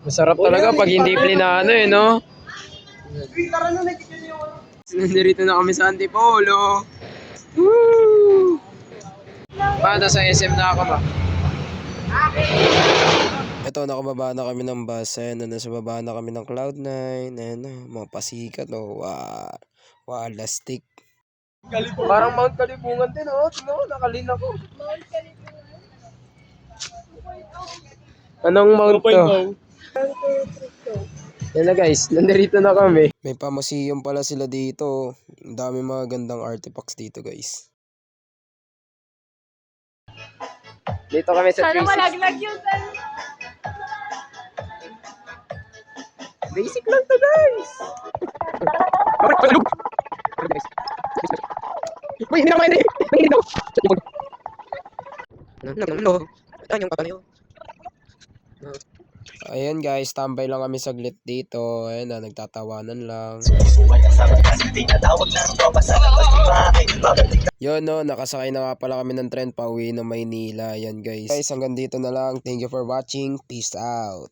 Masarap talaga pag hindi plinano eh, no? Nandito na kami sa Antipolo. Woo! Paano sa SM na ako ma? Ito, nakababa na kami ng bus. Ayan, nasa baba na kami ng Cloud9. Ayan na, mga pasikat. Oh, wow. Wow, lastik. Parang Mount Kalibungan din, oh. No, nakalin ako. Mount Kalibungan? Anong Mount to? Yan na guys, nandito na kami. May pamuseum pala sila dito. Ang dami mga gandang artifacts dito guys. Dito kami sa 360. Sana malaglag yun. Basic lang to guys. Uy, hindi na kumain rin. Nanginig ako. Ayan guys, tambay lang kami saglit dito. Ayan na, nagtatawanan lang. Yun no, nakasakay na nga pala kami ng tren pauwi ng Maynila. Ayan guys. Guys, hanggang dito na lang. Thank you for watching. Peace out.